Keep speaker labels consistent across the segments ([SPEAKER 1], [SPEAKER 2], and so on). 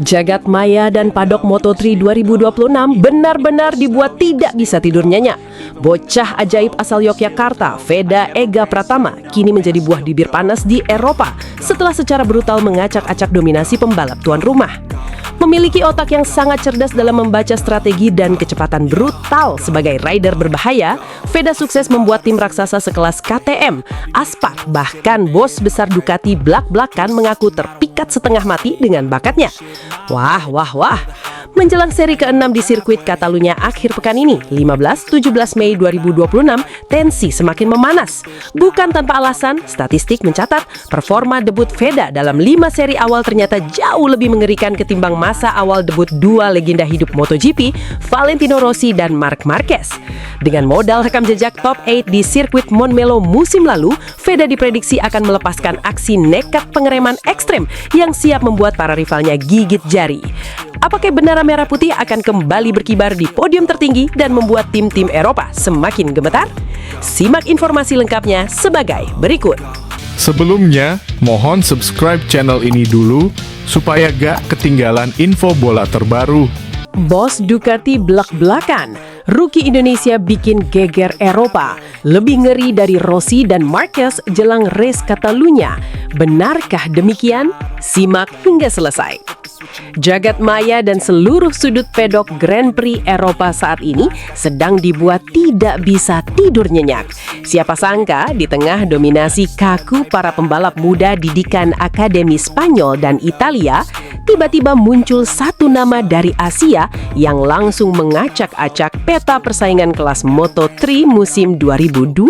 [SPEAKER 1] Jagat maya dan padok Moto3 2026 benar-benar dibuat tidak bisa tidur nyenyak. Bocah ajaib asal Yogyakarta, Veda Ega Pratama, kini menjadi buah bibir panas di Eropa setelah secara brutal mengacak-acak dominasi pembalap tuan rumah. Memiliki otak yang sangat cerdas dalam membaca strategi dan kecepatan brutal sebagai rider berbahaya, Veda sukses membuat tim raksasa sekelas KTM, Aspar, bahkan bos besar Ducati blak-blakan mengaku terpikat setengah mati dengan bakatnya. Wah. Menjelang seri ke-6 di sirkuit Catalunya akhir pekan ini, 15-17 Mei 2026, tensi semakin memanas. Bukan tanpa alasan, statistik mencatat performa debut Veda dalam 5 seri awal ternyata jauh lebih mengerikan ketimbang masa awal debut dua legenda hidup MotoGP, Valentino Rossi dan Marc Marquez. Dengan modal rekam jejak top 8 di sirkuit Montmeló musim lalu, Veda diprediksi akan melepaskan aksi nekat pengereman ekstrem yang siap membuat para rivalnya gigit jari. Apakah benar merah putih akan kembali berkibar di podium tertinggi dan membuat tim-tim Eropa semakin gemetar? Simak informasi lengkapnya sebagai berikut.
[SPEAKER 2] Sebelumnya, mohon subscribe channel ini dulu supaya gak ketinggalan info bola terbaru.
[SPEAKER 1] Bos Ducati blak-blakan, rookie Indonesia bikin geger Eropa. Lebih ngeri dari Rossi dan Marquez jelang race Catalunya. Benarkah demikian? Simak hingga selesai. Jagat maya dan seluruh sudut pedok Grand Prix Eropa saat ini sedang dibuat tidak bisa tidur nyenyak. Siapa sangka di tengah dominasi kaku para pembalap muda didikan Akademi Spanyol dan Italia, tiba-tiba muncul satu nama dari Asia yang langsung mengacak-acak peta persaingan kelas Moto3 musim 2026.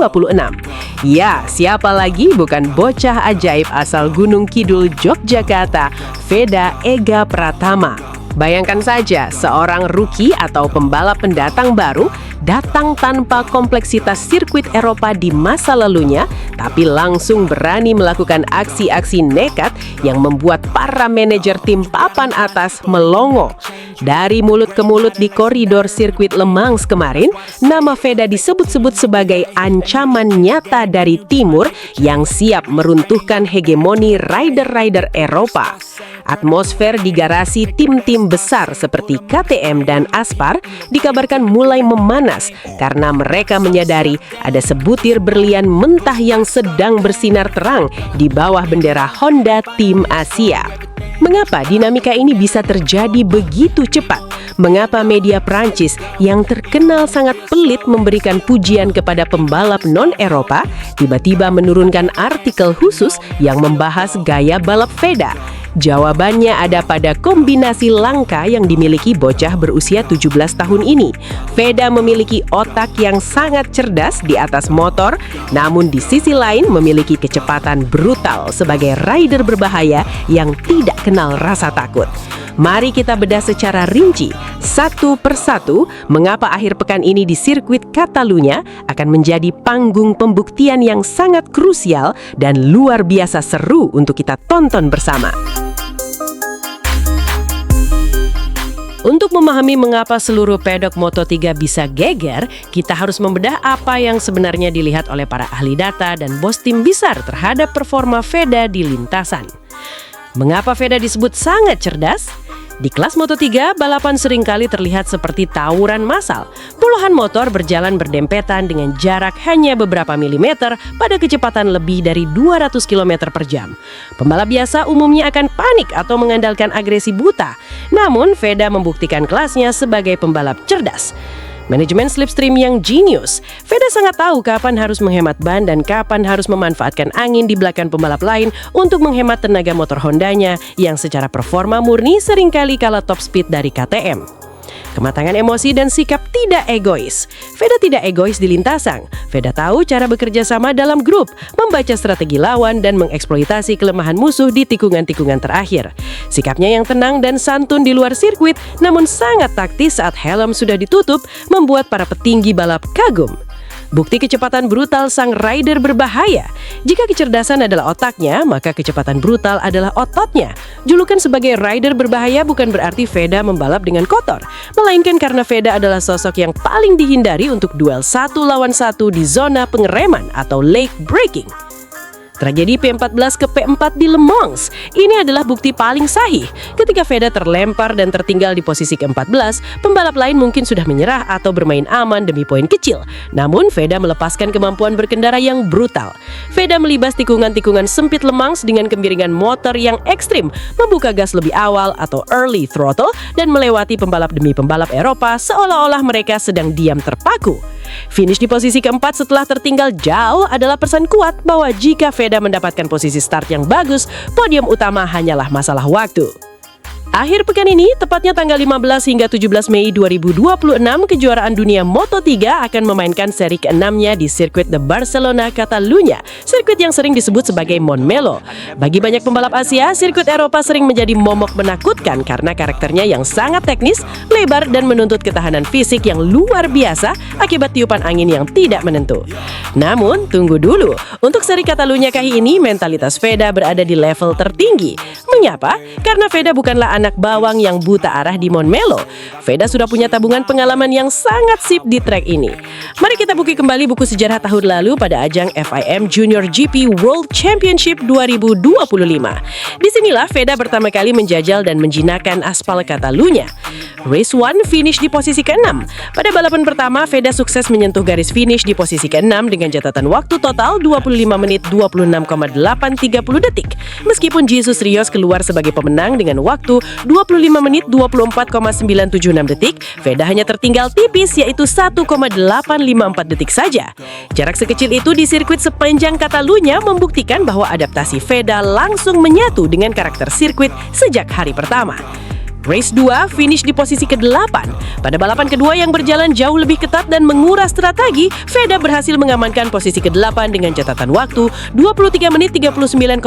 [SPEAKER 1] Ya, siapa lagi bukan bocah ajaib asal Gunung Kidul Yogyakarta, Veda Ega Pratama. Bayangkan saja, seorang rookie atau pembalap pendatang baru datang tanpa kompleksitas sirkuit Eropa di masa lalunya, tapi langsung berani melakukan aksi-aksi nekat yang membuat para manajer tim papan atas melongo. Dari mulut ke mulut di koridor sirkuit Le Mans kemarin, nama Veda disebut-sebut sebagai ancaman nyata dari timur yang siap meruntuhkan hegemoni rider-rider Eropa. Atmosfer di garasi tim-tim besar seperti KTM dan Aspar dikabarkan mulai memanas karena mereka menyadari ada sebutir berlian mentah yang sedang bersinar terang di bawah bendera Honda Tim Asia. Mengapa dinamika ini bisa terjadi begitu cepat? Mengapa media Prancis yang terkenal sangat pelit memberikan pujian kepada pembalap non-Eropa tiba-tiba menurunkan artikel khusus yang membahas gaya balap Veda? Jawabannya ada pada kombinasi langka yang dimiliki bocah berusia 17 tahun ini. Veda memiliki otak yang sangat cerdas di atas motor, namun di sisi lain memiliki kecepatan brutal sebagai rider berbahaya yang tidak kenal rasa takut. Mari kita bedah secara rinci, satu persatu, mengapa akhir pekan ini di sirkuit Catalunya akan menjadi panggung pembuktian yang sangat krusial dan luar biasa seru untuk kita tonton bersama. Untuk memahami mengapa seluruh pedok Moto3 bisa geger, kita harus membedah apa yang sebenarnya dilihat oleh para ahli data dan bos tim besar terhadap performa Veda di lintasan. Mengapa Veda disebut sangat cerdas? Di kelas Moto3, balapan seringkali terlihat seperti tawuran massal. Puluhan motor berjalan berdempetan dengan jarak hanya beberapa milimeter pada kecepatan lebih dari 200 km per jam. Pembalap biasa umumnya akan panik atau mengandalkan agresi buta. Namun, Veda membuktikan kelasnya sebagai pembalap cerdas. Manajemen slipstream yang jenius. Veda sangat tahu kapan harus menghemat ban dan kapan harus memanfaatkan angin di belakang pembalap lain untuk menghemat tenaga motor Hondanya yang secara performa murni seringkali kalah top speed dari KTM. Kematangan emosi dan sikap tidak egois. Veda tidak egois di lintasan. Veda tahu cara bekerja sama dalam grup, membaca strategi lawan dan mengeksploitasi kelemahan musuh di tikungan-tikungan terakhir. Sikapnya yang tenang dan santun di luar sirkuit, namun sangat taktis saat helm sudah ditutup, membuat para petinggi balap kagum. Bukti kecepatan brutal sang rider berbahaya. Jika kecerdasan adalah otaknya, maka kecepatan brutal adalah ototnya. Julukan sebagai rider berbahaya bukan berarti Veda membalap dengan kotor, melainkan karena Veda adalah sosok yang paling dihindari untuk duel 1 lawan 1 di zona pengereman atau late braking. Tragedi P14 ke P4 di Le Mans ini adalah bukti paling sahih. Ketika Veda terlempar dan tertinggal di posisi ke-14, pembalap lain mungkin sudah menyerah atau bermain aman demi poin kecil. Namun Veda melepaskan kemampuan berkendara yang brutal. Veda melibas tikungan-tikungan sempit Le Mans dengan kemiringan motor yang ekstrim, membuka gas lebih awal atau early throttle, dan melewati pembalap demi pembalap Eropa seolah-olah mereka sedang diam terpaku. Finish di posisi keempat setelah tertinggal jauh adalah pesan kuat bahwa jika Veda mendapatkan posisi start yang bagus, podium utama hanyalah masalah waktu. Akhir pekan ini, tepatnya tanggal 15 hingga 17 Mei 2026, kejuaraan dunia Moto3 akan memainkan seri ke-6-nya di sirkuit de Barcelona, Catalunya, sirkuit yang sering disebut sebagai Montmeló. Bagi banyak pembalap Asia, sirkuit Eropa sering menjadi momok menakutkan karena karakternya yang sangat teknis, lebar, dan menuntut ketahanan fisik yang luar biasa akibat tiupan angin yang tidak menentu. Namun, tunggu dulu. Untuk seri Catalunya kali ini, mentalitas Veda berada di level tertinggi. Mengapa? Karena Veda bukanlah anak bawang yang buta arah di Montmeló. Veda sudah punya tabungan pengalaman yang sangat sip di trek ini. Mari kita buka kembali buku sejarah tahun lalu pada ajang FIM Junior GP World Championship 2025. Disinilah Veda pertama kali menjajal dan menjinakkan aspal Catalunya. Race 1 finish di posisi ke-6. Pada balapan pertama, Veda sukses menyentuh garis finish di posisi ke-6 dengan catatan waktu total 25 menit 26,830 detik. Meskipun Jesus Rios keluar sebagai pemenang dengan waktu 25 menit 24,976 detik, Veda hanya tertinggal tipis yaitu 1,854 detik saja. Jarak sekecil itu di sirkuit sepanjang Catalunya membuktikan bahwa adaptasi Veda langsung menyatu dengan karakter sirkuit sejak hari pertama. Race 2 finish di posisi ke-8. Pada balapan kedua yang berjalan jauh lebih ketat dan menguras strategi, Veda berhasil mengamankan posisi ke-8 dengan catatan waktu 23 menit 39,444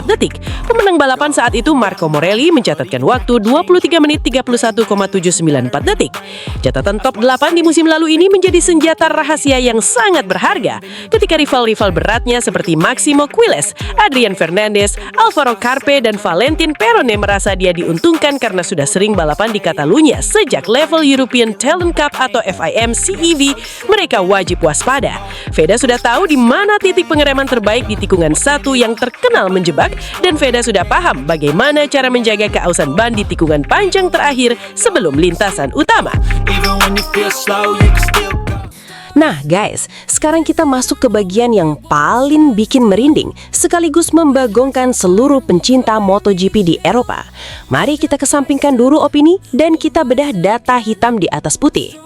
[SPEAKER 1] detik. Pemenang balapan saat itu Marco Morelli mencatatkan waktu 23 menit 31,794 detik. Catatan top 8 di musim lalu ini menjadi senjata rahasia yang sangat berharga ketika rival-rival beratnya seperti Máximo Quiles, Adrian Fernandez, Alvaro Carpe, dan Valentin Perone merasa dia diuntungkan karena sudah sering balapan di Catalunya sejak level European Talent Cup atau FIM CEV. Mereka wajib waspada. Veda sudah tahu di mana titik pengereman terbaik di tikungan 1 yang terkenal menjebak, dan Veda sudah paham bagaimana cara menjaga keausan ban di tikungan panjang terakhir sebelum lintasan utama. Nah guys, sekarang kita masuk ke bagian yang paling bikin merinding sekaligus membagongkan seluruh pencinta MotoGP di Eropa. Mari kita kesampingkan dulu opini dan kita bedah data hitam di atas putih.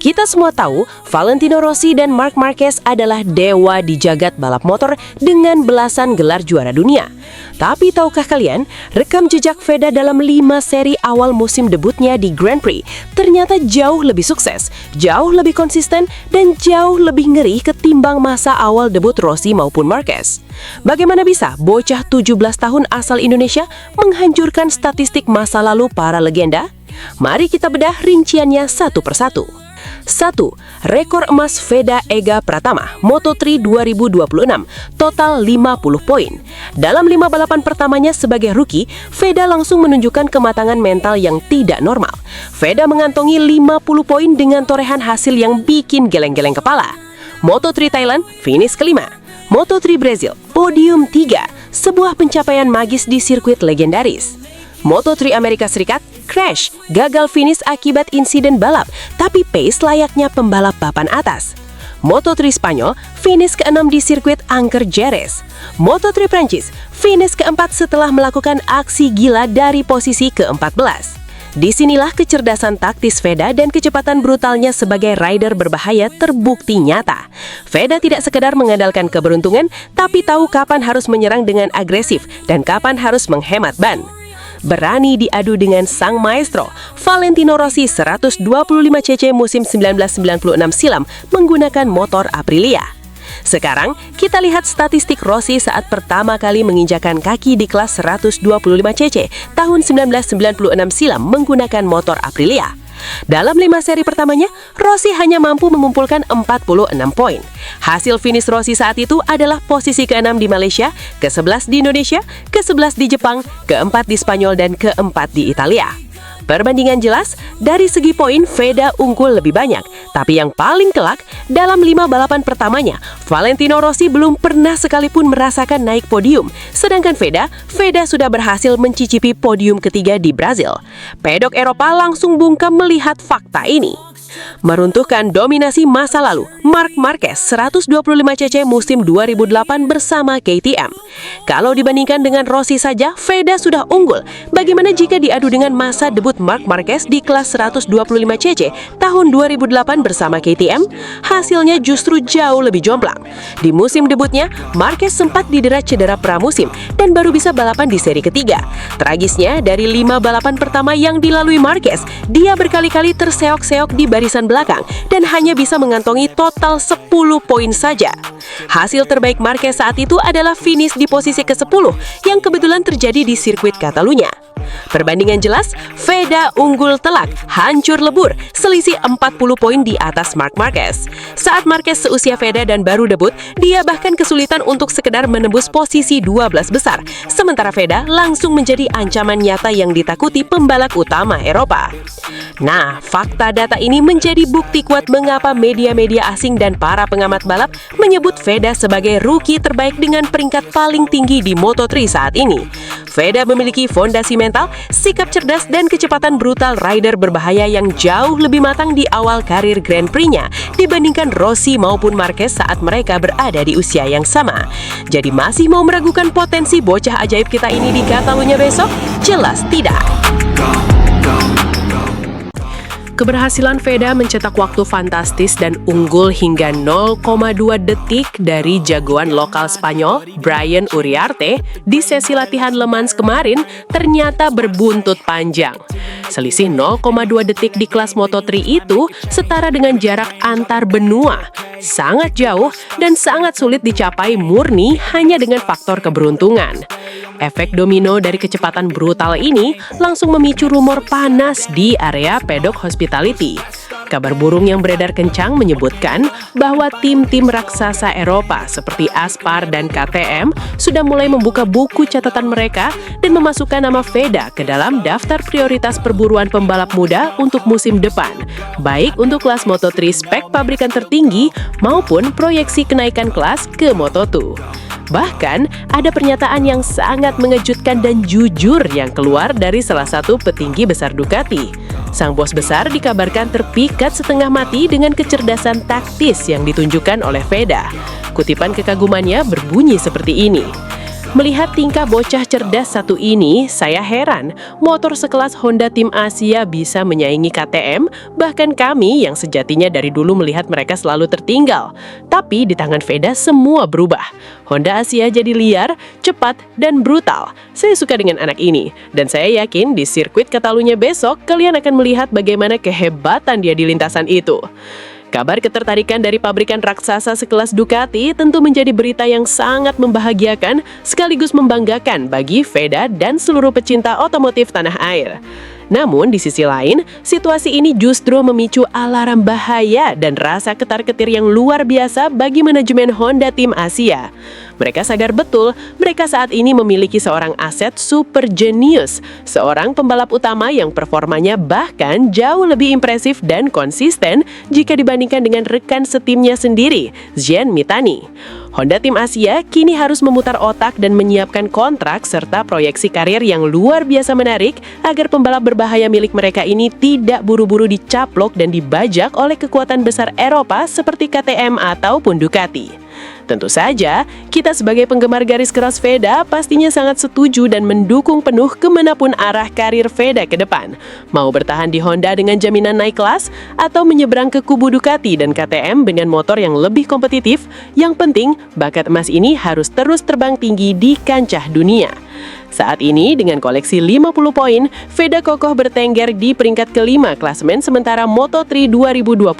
[SPEAKER 1] Kita semua tahu Valentino Rossi dan Marc Marquez adalah dewa di jagat balap motor dengan belasan gelar juara dunia. Tapi tahukah kalian, rekam jejak Veda dalam 5 seri awal musim debutnya di Grand Prix ternyata jauh lebih sukses, jauh lebih konsisten, dan jauh lebih ngeri ketimbang masa awal debut Rossi maupun Marquez. Bagaimana bisa bocah 17 tahun asal Indonesia menghancurkan statistik masa lalu para legenda? Mari kita bedah rinciannya satu persatu. 1. Rekor emas Veda Ega Pratama, Moto3 2026, total 50 poin. Dalam 5 balapan pertamanya sebagai rookie, Veda langsung menunjukkan kematangan mental yang tidak normal. Veda mengantongi 50 poin dengan torehan hasil yang bikin geleng-geleng kepala. Moto3 Thailand, finish kelima. Moto3 Brazil, podium 3, sebuah pencapaian magis di sirkuit legendaris. Moto3 Amerika Serikat, crash, gagal finish akibat insiden balap, tapi pace layaknya pembalap papan atas. Moto3 Spanyol, finish ke-6 di sirkuit Angker Jerez. Moto3 Prancis, finish ke-4 setelah melakukan aksi gila dari posisi ke-14. Disinilah kecerdasan taktis Veda dan kecepatan brutalnya sebagai rider berbahaya terbukti nyata. Veda tidak sekedar mengandalkan keberuntungan, tapi tahu kapan harus menyerang dengan agresif dan kapan harus menghemat ban. Berani diadu dengan sang maestro, Valentino Rossi 125cc musim 1996 silam menggunakan motor Aprilia. Sekarang, kita lihat statistik Rossi saat pertama kali menginjakan kaki di kelas 125cc tahun 1996 silam menggunakan motor Aprilia. Dalam 5 seri pertamanya, Rossi hanya mampu mengumpulkan 46 poin. Hasil finish Rossi saat itu adalah posisi ke-6 di Malaysia, ke-11 di Indonesia, ke-11 di Jepang, ke-4 di Spanyol, dan ke-4 di Italia. Perbandingan jelas, dari segi poin Veda unggul lebih banyak. Tapi yang paling telak, dalam 5 balapan pertamanya, Valentino Rossi belum pernah sekalipun merasakan naik podium. Sedangkan Veda sudah berhasil mencicipi podium ketiga di Brazil. Pedok Eropa langsung bungkam melihat fakta ini. Meruntuhkan dominasi masa lalu, Marc Marquez 125cc musim 2008 bersama KTM. Kalau dibandingkan dengan Rossi saja, Veda sudah unggul. Bagaimana jika diadu dengan masa debut Marc Marquez di kelas 125cc tahun 2008 bersama KTM? Hasilnya justru jauh lebih jomplang. Di musim debutnya, Marquez sempat didera cedera pramusim dan baru bisa balapan di seri ketiga. Tragisnya, dari 5 balapan pertama yang dilalui Marquez, dia berkali-kali terseok-seok di barisan belakang dan hanya bisa mengantongi total 10 poin saja. Hasil terbaik Marquez saat itu adalah finish di posisi ke-10 yang kebetulan terjadi di sirkuit Catalunya. Perbandingan jelas, Veda unggul telak, hancur lebur, selisih 40 poin di atas Marc Marquez. Saat Marquez seusia Veda dan baru debut, dia bahkan kesulitan untuk sekedar menembus posisi 12 besar, sementara Veda langsung menjadi ancaman nyata yang ditakuti pembalap utama Eropa. Nah, fakta data ini menjadi bukti kuat mengapa media-media asing dan para pengamat balap menyebut Veda sebagai rookie terbaik dengan peringkat paling tinggi di Moto3 saat ini. Veda memiliki fondasi mental, sikap cerdas, dan kecepatan brutal rider berbahaya yang jauh lebih matang di awal karir Grand Prix-nya dibandingkan Rossi maupun Marquez saat mereka berada di usia yang sama. Jadi masih mau meragukan potensi bocah ajaib kita ini di Catalunya besok? Jelas tidak. Keberhasilan Veda mencetak waktu fantastis dan unggul hingga 0,2 detik dari jagoan lokal Spanyol, Brian Uriarte, di sesi latihan Le Mans kemarin ternyata berbuntut panjang. Selisih 0,2 detik di kelas Moto3 itu setara dengan jarak antar benua. Sangat jauh dan sangat sulit dicapai murni hanya dengan faktor keberuntungan. Efek domino dari kecepatan brutal ini langsung memicu rumor panas di area pedok hospitality. Kabar burung yang beredar kencang menyebutkan bahwa tim-tim raksasa Eropa seperti Aspar dan KTM sudah mulai membuka buku catatan mereka dan memasukkan nama Veda ke dalam daftar prioritas perburuan pembalap muda untuk musim depan, baik untuk kelas Moto3 spek pabrikan tertinggi maupun proyeksi kenaikan kelas ke Moto2. Bahkan, ada pernyataan yang sangat mengejutkan dan jujur yang keluar dari salah satu petinggi besar Ducati. Sang bos besar dikabarkan terpikat setengah mati dengan kecerdasan taktis yang ditunjukkan oleh Veda. Kutipan kekagumannya berbunyi seperti ini. Melihat tingkah bocah cerdas satu ini, saya heran motor sekelas Honda Tim Asia bisa menyaingi KTM, bahkan kami yang sejatinya dari dulu melihat mereka selalu tertinggal. Tapi di tangan Veda semua berubah. Honda Asia jadi liar, cepat, dan brutal. Saya suka dengan anak ini, dan saya yakin di sirkuit Catalunya besok kalian akan melihat bagaimana kehebatan dia di lintasan itu. Kabar ketertarikan dari pabrikan raksasa sekelas Ducati tentu menjadi berita yang sangat membahagiakan sekaligus membanggakan bagi Veda dan seluruh pecinta otomotif tanah air. Namun di sisi lain, situasi ini justru memicu alarm bahaya dan rasa ketar-ketir yang luar biasa bagi manajemen Honda Tim Asia. Mereka sadar betul mereka saat ini memiliki seorang aset super jenius, seorang pembalap utama yang performanya bahkan jauh lebih impresif dan konsisten jika dibandingkan dengan rekan setimnya sendiri, Jean Mithani. Honda Tim Asia kini harus memutar otak dan menyiapkan kontrak serta proyeksi karir yang luar biasa menarik agar pembalap berbahaya milik mereka ini tidak buru-buru dicaplok dan dibajak oleh kekuatan besar Eropa seperti KTM ataupun Ducati. Tentu saja, kita sebagai penggemar garis keras Veda pastinya sangat setuju dan mendukung penuh kemanapun arah karir Veda ke depan. Mau bertahan di Honda dengan jaminan naik kelas, atau menyeberang ke kubu Ducati dan KTM dengan motor yang lebih kompetitif, yang penting bakat emas ini harus terus terbang tinggi di kancah dunia. Saat ini dengan koleksi 50 poin, Veda kokoh bertengger di peringkat kelima klasemen sementara Moto3 2026.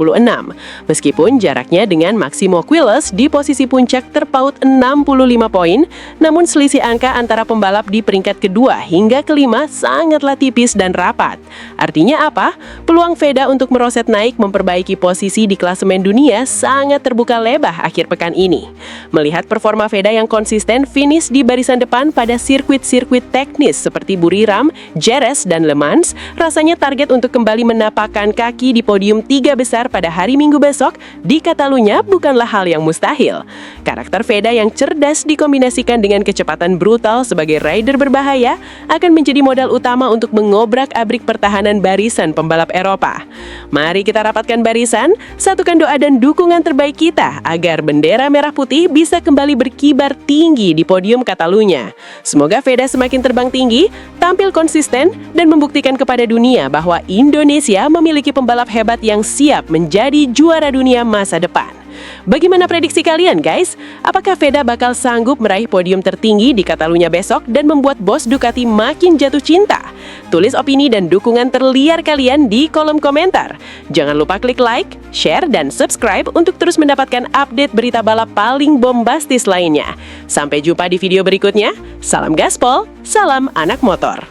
[SPEAKER 1] Meskipun jaraknya dengan Maximo Quiles di posisi puncak terpaut 65 poin, namun selisih angka antara pembalap di peringkat kedua hingga kelima sangatlah tipis dan rapat. Artinya apa? Peluang Veda untuk meroset naik memperbaiki posisi di klasemen dunia sangat terbuka lebar akhir pekan ini. Melihat performa Veda yang konsisten finish di barisan depan pada sirkuit sirkuit teknis seperti Buriram, Jerez, dan Le Mans, rasanya target untuk kembali menapakkan kaki di podium 3 besar pada hari Minggu besok di Catalunya bukanlah hal yang mustahil. Karakter Veda yang cerdas dikombinasikan dengan kecepatan brutal sebagai rider berbahaya akan menjadi modal utama untuk mengobrak-abrik pertahanan barisan pembalap Eropa. Mari kita rapatkan barisan, satukan doa dan dukungan terbaik kita agar bendera merah putih bisa kembali berkibar tinggi di podium Catalunya. Semoga Veda semakin terbang tinggi, tampil konsisten, dan membuktikan kepada dunia bahwa Indonesia memiliki pembalap hebat yang siap menjadi juara dunia masa depan. Bagaimana prediksi kalian, guys? Apakah Veda bakal sanggup meraih podium tertinggi di Catalunya besok dan membuat bos Ducati makin jatuh cinta? Tulis opini dan dukungan terliar kalian di kolom komentar. Jangan lupa klik like, share, dan subscribe untuk terus mendapatkan update berita balap paling bombastis lainnya. Sampai jumpa di video berikutnya. Salam gaspol, salam anak motor.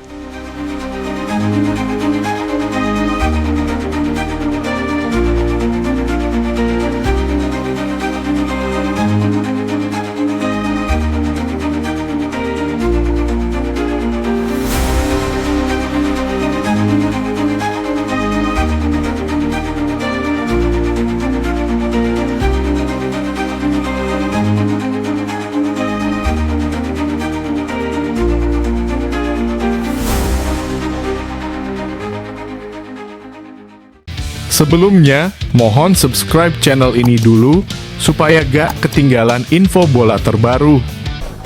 [SPEAKER 2] Sebelumnya, mohon subscribe channel ini dulu supaya gak ketinggalan info bola terbaru.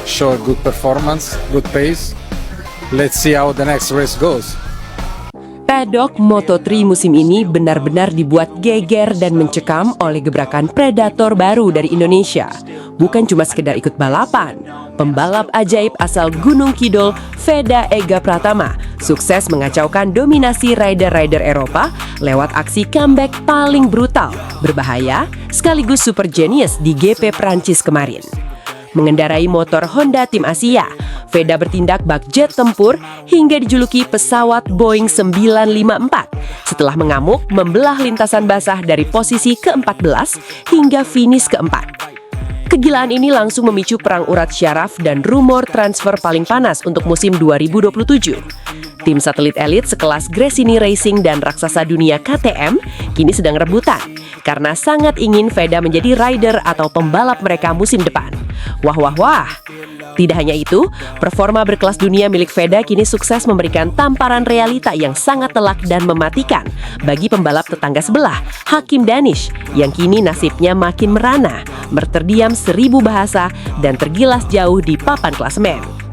[SPEAKER 3] Show a good performance, good pace. Let's see how the next race goes.
[SPEAKER 4] Pedok Moto3 musim ini benar-benar dibuat geger dan mencekam oleh gebrakan predator baru dari Indonesia. Bukan cuma sekedar ikut balapan, pembalap ajaib asal Gunung Kidul, Veda Ega Pratama, sukses mengacaukan dominasi rider-rider Eropa lewat aksi comeback paling brutal, berbahaya, sekaligus super genius di GP Prancis kemarin. Mengendarai motor Honda Tim Asia, Veda bertindak bak jet tempur hingga dijuluki pesawat Boeing 954 setelah mengamuk membelah lintasan basah dari posisi ke-14 hingga finish ke-4. Kegilaan ini langsung memicu perang urat syaraf dan rumor transfer paling panas untuk musim 2027. Tim satelit elit sekelas Gresini Racing dan raksasa dunia KTM kini sedang rebutan karena sangat ingin Veda menjadi rider atau pembalap mereka musim depan. Wah wah wah. Tidak hanya itu, performa berkelas dunia milik Veda kini sukses memberikan tamparan realita yang sangat telak dan mematikan bagi pembalap tetangga sebelah, Hakim Danish, yang kini nasibnya makin merana, berterdiam 1000 bahasa dan tergilas jauh di papan klasemen.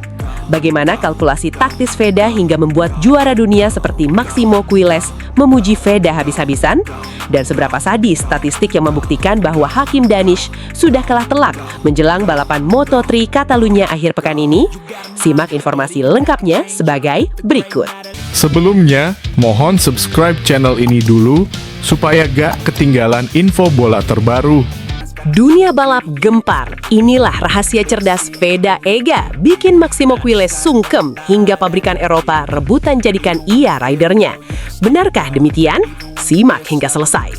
[SPEAKER 4] Bagaimana kalkulasi taktis Veda hingga membuat juara dunia seperti Maximo Quiles memuji Veda habis-habisan? Dan seberapa sadis statistik yang membuktikan bahwa Hakim Danish sudah kalah telak menjelang balapan Moto3 Catalunya akhir pekan ini? Simak informasi lengkapnya sebagai berikut.
[SPEAKER 2] Sebelumnya, mohon subscribe channel ini dulu supaya gak ketinggalan info bola terbaru.
[SPEAKER 1] Dunia balap gempar, inilah rahasia cerdas Veda Ega bikin Maximo Quiles sungkem hingga pabrikan Eropa rebutan jadikan ia ridernya. Benarkah demikian? Simak hingga selesai.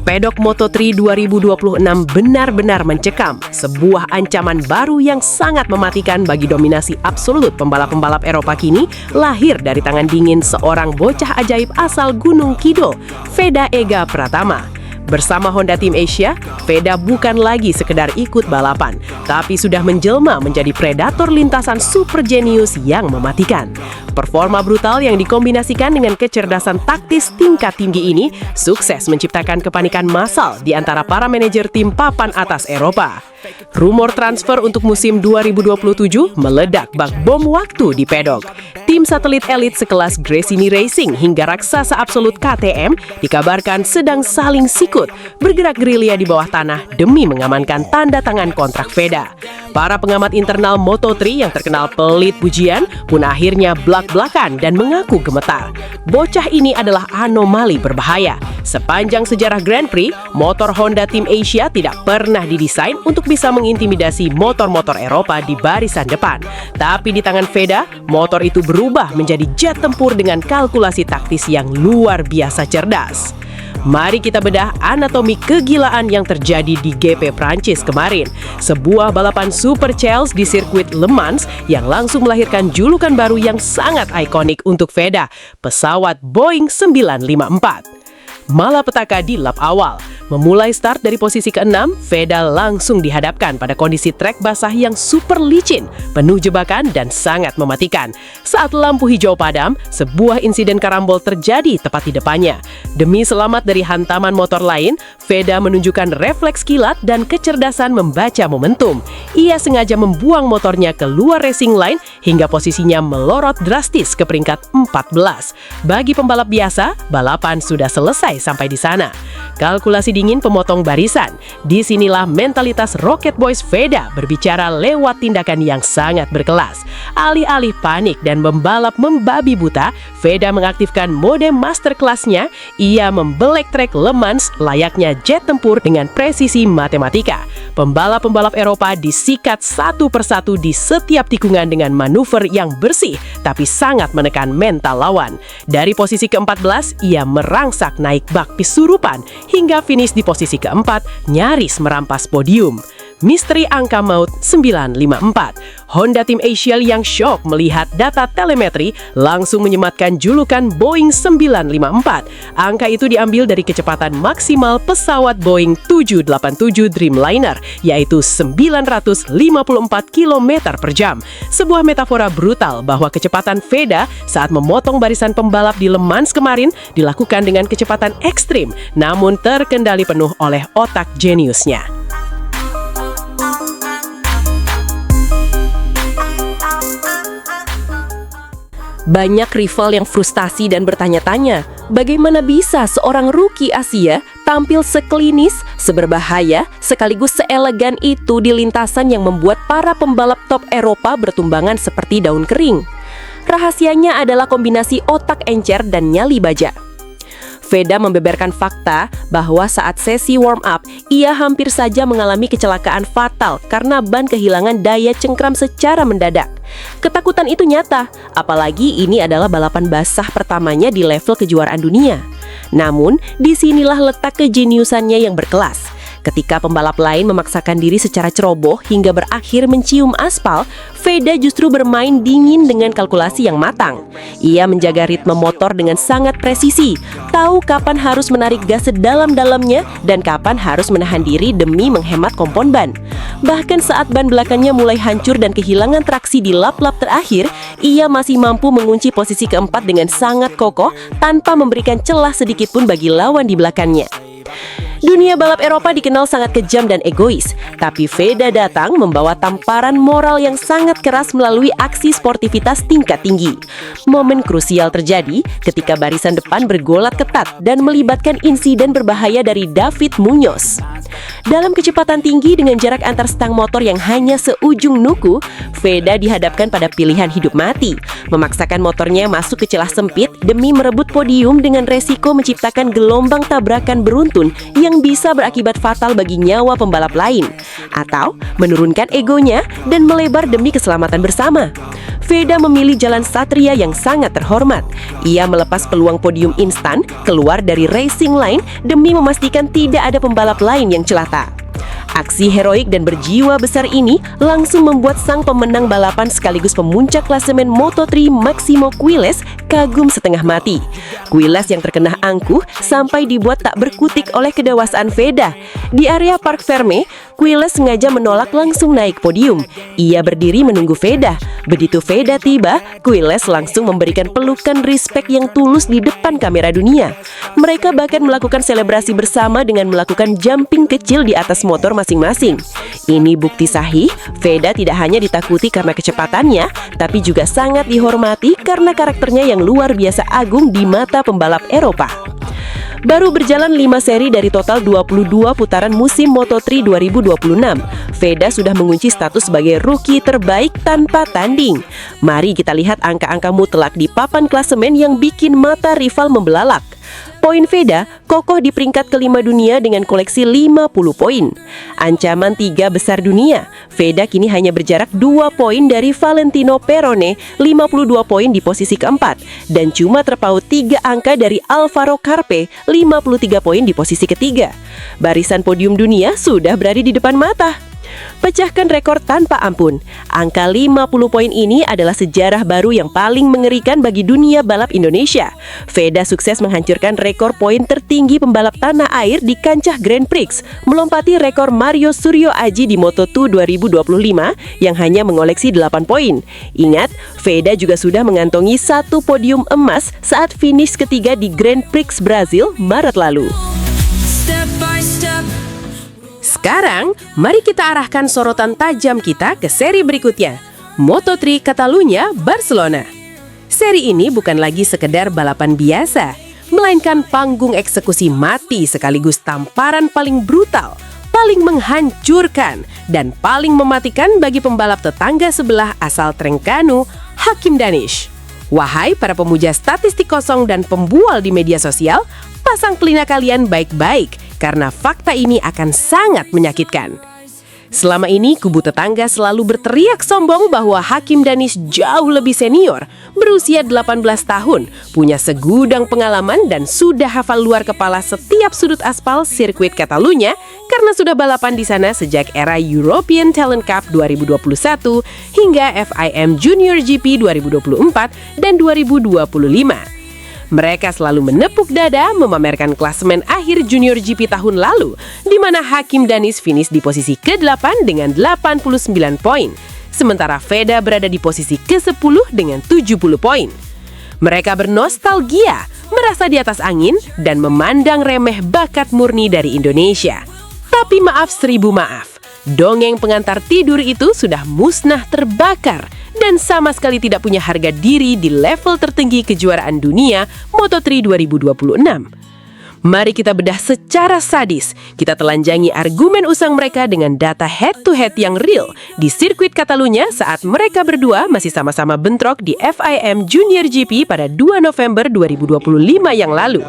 [SPEAKER 1] Pedok Moto3 2026 benar-benar mencekam, sebuah ancaman baru yang sangat mematikan bagi dominasi absolut pembalap-pembalap Eropa kini lahir dari tangan dingin seorang bocah ajaib asal Gunung Kidul, Veda Ega Pratama. Bersama Honda Tim Asia, Veda bukan lagi sekedar ikut balapan, tapi sudah menjelma menjadi predator lintasan super jenius yang mematikan. Performa brutal yang dikombinasikan dengan kecerdasan taktis tingkat tinggi ini sukses menciptakan kepanikan massal di antara para manajer tim papan atas Eropa. Rumor transfer untuk musim 2027 meledak bak bom waktu di pedok. Tim satelit elit sekelas Gresini Racing hingga raksasa absolut KTM dikabarkan sedang saling sikut, bergerak gerilya di bawah tanah demi mengamankan tanda tangan kontrak Veda. Para pengamat internal Moto3 yang terkenal pelit pujian pun akhirnya blak-blakan dan mengaku gemetar. Bocah ini adalah anomali berbahaya. Sepanjang sejarah Grand Prix, motor Honda Tim Asia tidak pernah didesain untuk bisa mengintimidasi motor-motor Eropa di barisan depan. Tapi di tangan Veda, motor itu berubah menjadi jet tempur dengan kalkulasi taktis yang luar biasa cerdas. Mari kita bedah anatomi kegilaan yang terjadi di GP Prancis kemarin. Sebuah balapan super Charles di sirkuit Le Mans yang langsung melahirkan julukan baru yang sangat ikonik untuk Veda, pesawat Boeing 954. Malapetaka di lap awal. Memulai start dari posisi ke-6, Veda langsung dihadapkan pada kondisi trek basah yang super licin, penuh jebakan dan sangat mematikan. Saat lampu hijau padam, sebuah insiden karambol terjadi tepat di depannya. Demi selamat dari hantaman motor lain, Veda menunjukkan refleks kilat dan kecerdasan membaca momentum. Ia sengaja membuang motornya keluar racing line hingga posisinya melorot drastis ke peringkat 14. Bagi pembalap biasa, balapan sudah selesai sampai di sana. Kalkulasi dingin pemotong barisan. Disinilah mentalitas Rocket Boys Veda berbicara lewat tindakan yang sangat berkelas. Alih-alih panik dan membalap membabi buta, Veda mengaktifkan mode masterclass-nya. Ia membelek trek Le Mans layaknya jet tempur dengan presisi matematika. Pembalap-pembalap Eropa disikat satu persatu di setiap tikungan dengan manuver yang bersih, tapi sangat menekan mental lawan. Dari posisi ke-14, ia merangsak naik bak pisurupan hingga finish di posisi ke-4, nyaris merampas podium. Misteri angka maut 954. Honda Tim Asia yang shock melihat data telemetri langsung menyematkan julukan Boeing 954. Angka itu diambil dari kecepatan maksimal pesawat Boeing 787 Dreamliner, yaitu 954 km per jam. Sebuah metafora brutal bahwa kecepatan Veda saat memotong barisan pembalap di Le Mans kemarin dilakukan dengan kecepatan ekstrim, namun terkendali penuh oleh otak jeniusnya.
[SPEAKER 4] Banyak rival yang frustasi dan bertanya-tanya, bagaimana bisa seorang rookie Asia tampil seklinis, seberbahaya, sekaligus seelegan itu di lintasan yang membuat para pembalap top Eropa bertumbangan seperti daun kering. Rahasianya adalah kombinasi otak encer dan nyali baja. Veda membeberkan fakta bahwa saat sesi warm-up, ia hampir saja mengalami kecelakaan fatal karena ban kehilangan daya cengkram secara mendadak. Ketakutan itu nyata, apalagi ini adalah balapan basah pertamanya di level kejuaraan dunia. Namun, disinilah letak kejeniusannya yang berkelas. Ketika pembalap lain memaksakan diri secara ceroboh hingga berakhir mencium aspal, Veda justru bermain dingin dengan kalkulasi yang matang. Ia menjaga ritme motor dengan sangat presisi, tahu kapan harus menarik gas sedalam-dalamnya dan kapan harus menahan diri demi menghemat kompon ban. Bahkan saat ban belakangnya mulai hancur dan kehilangan traksi di lap-lap terakhir, ia masih mampu mengunci posisi keempat dengan sangat kokoh tanpa memberikan celah sedikit pun bagi lawan di belakangnya. Dunia balap Eropa dikenal sangat kejam dan egois, tapi Veda datang membawa tamparan moral yang sangat keras melalui aksi sportivitas tingkat tinggi. Momen krusial terjadi ketika barisan depan bergolat ketat dan melibatkan insiden berbahaya dari David Muñoz. Dalam kecepatan tinggi dengan jarak antar stang motor yang hanya seujung nuku, Veda dihadapkan pada pilihan hidup mati, memaksakan motornya masuk ke celah sempit demi merebut podium dengan resiko menciptakan gelombang tabrakan beruntun yang bisa berakibat fatal bagi nyawa pembalap lain, atau menurunkan egonya dan melebar demi keselamatan bersama. Veda memilih jalan satria yang sangat terhormat. Ia melepas peluang podium instan, keluar dari racing line demi memastikan tidak ada pembalap lain yang celaka. Aksi heroik dan berjiwa besar ini langsung membuat sang pemenang balapan sekaligus pemuncak klasemen Moto3 Máximo Quilles kagum setengah mati. Quilles yang terkena angkuh sampai dibuat tak berkutik oleh kedewasaan Veda. Di area Parc Fermé, Quilles sengaja menolak langsung naik podium. Ia berdiri menunggu Veda. Begitu Veda tiba, Quilles langsung memberikan pelukan respek yang tulus di depan kamera dunia. Mereka bahkan melakukan selebrasi bersama dengan melakukan jumping kecil di atas motor masing-masing. Ini bukti sahih, Veda tidak hanya ditakuti karena kecepatannya, tapi juga sangat dihormati karena karakternya yang luar biasa agung di mata pembalap Eropa. Baru berjalan 5 seri dari total 22 putaran musim Moto3 2026, Veda sudah mengunci status sebagai rookie terbaik tanpa tanding. Mari kita lihat angka-angka mutlak di papan klasemen yang bikin mata rival membelalak. Poin Veda kokoh di peringkat kelima dunia dengan koleksi 50 poin. Ancaman 3 besar dunia, Veda kini hanya berjarak 2 poin dari Valentino Perone, 52 poin di posisi keempat, dan cuma terpaut 3 angka dari Alvaro Carpe, 53 poin di posisi ketiga. Barisan podium dunia sudah berada di depan mata. Pecahkan rekor tanpa ampun. Angka 50 poin ini adalah sejarah baru yang paling mengerikan bagi dunia balap Indonesia. Veda sukses menghancurkan rekor poin tertinggi pembalap tanah air di kancah Grand Prix, melompati rekor Mario Suryo Aji di Moto2 2025 yang hanya mengoleksi 8 poin. Ingat, Veda juga sudah mengantongi 1 podium emas saat finish ketiga di Grand Prix Brazil Maret lalu.
[SPEAKER 5] Step by step.
[SPEAKER 1] Sekarang, mari kita arahkan sorotan tajam kita ke seri berikutnya, Moto3 Catalunya Barcelona. Seri ini bukan lagi sekedar balapan biasa, melainkan panggung eksekusi mati sekaligus tamparan paling brutal, paling menghancurkan, dan paling mematikan bagi pembalap tetangga sebelah asal Trengganu, Hakim Danish. Wahai para pemuja statistik kosong dan pembual di media sosial, pasang telinga kalian baik-baik, karena fakta ini akan sangat menyakitkan. Selama ini, kubu tetangga selalu berteriak sombong bahwa Hakim Danish jauh lebih senior, berusia 18 tahun, punya segudang pengalaman dan sudah hafal luar kepala setiap sudut aspal sirkuit Catalunya karena sudah balapan di sana sejak era European Talent Cup 2021 hingga FIM Junior GP 2024 dan 2025. Mereka selalu menepuk dada memamerkan klasemen akhir Junior GP tahun lalu, di mana Hakim Danish finish di posisi ke-8 dengan 89 poin, sementara Veda berada di posisi ke-10 dengan 70 poin. Mereka bernostalgia, merasa di atas angin, dan memandang remeh bakat murni dari Indonesia. Tapi maaf seribu maaf, dongeng pengantar tidur itu sudah musnah terbakar, dan sama sekali tidak punya harga diri di level tertinggi kejuaraan dunia Moto3 2026. Mari kita bedah secara sadis. Kita telanjangi argumen usang mereka dengan data head-to-head yang real di sirkuit Catalunya saat mereka berdua masih sama-sama bentrok di FIM Junior GP pada 2 November 2025 yang lalu.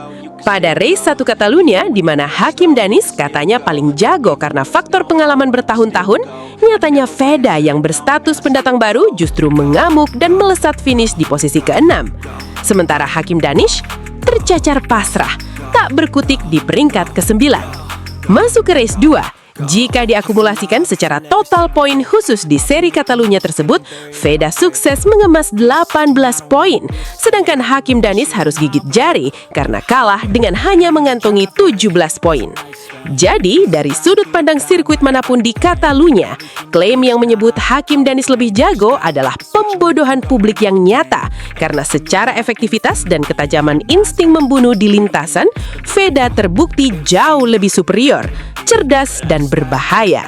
[SPEAKER 1] Pada race 1 Catalunya, di mana Hakim Danish katanya paling jago karena faktor pengalaman bertahun-tahun, nyatanya Veda yang berstatus pendatang baru justru mengamuk dan melesat finish di posisi ke-6. Sementara Hakim Danish tercacar pasrah, tak berkutik di peringkat ke-9. Masuk ke race 2. Jika diakumulasikan secara total poin khusus di seri Catalunya tersebut, Veda sukses mengemas 18 poin, sedangkan Hakim Danish harus gigit jari karena kalah dengan hanya mengantongi 17 poin. Jadi, dari sudut pandang sirkuit manapun di Catalunya, klaim yang menyebut Hakim Danish lebih jago adalah pembodohan publik yang nyata, karena secara efektivitas dan ketajaman insting membunuh di lintasan, Veda terbukti jauh lebih superior, cerdas, dan berbahaya.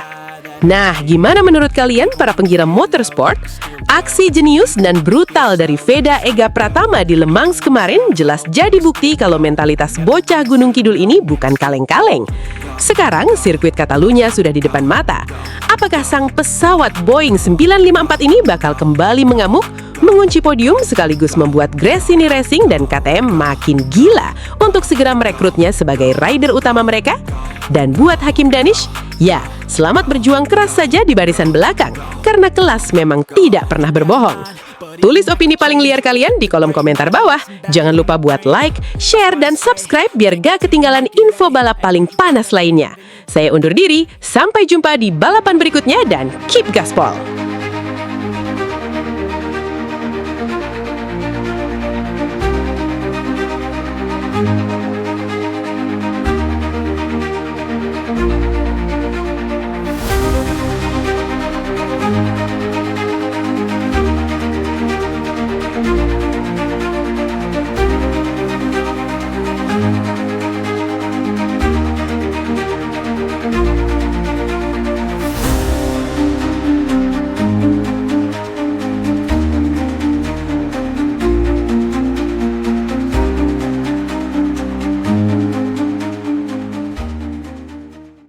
[SPEAKER 1] Nah, gimana menurut kalian para penggila motorsport? Aksi jenius dan brutal dari Veda Ega Pratama di Le Mans kemarin jelas jadi bukti kalau mentalitas bocah Gunung Kidul ini bukan kaleng-kaleng. Sekarang sirkuit Catalunya sudah di depan mata. Apakah sang pesawat Boeing 954 ini bakal kembali mengamuk, mengunci podium sekaligus membuat Gresini Racing dan KTM makin gila untuk segera merekrutnya sebagai rider utama mereka? Dan buat Hakim Danish, ya, selamat berjuang keras saja di barisan belakang, karena kelas memang tidak pernah berbohong. Tulis opini paling liar kalian di kolom komentar bawah. Jangan lupa buat like, share, dan subscribe biar gak ketinggalan info balap paling panas lainnya. Saya undur diri, sampai jumpa di balapan berikutnya dan keep gaspol!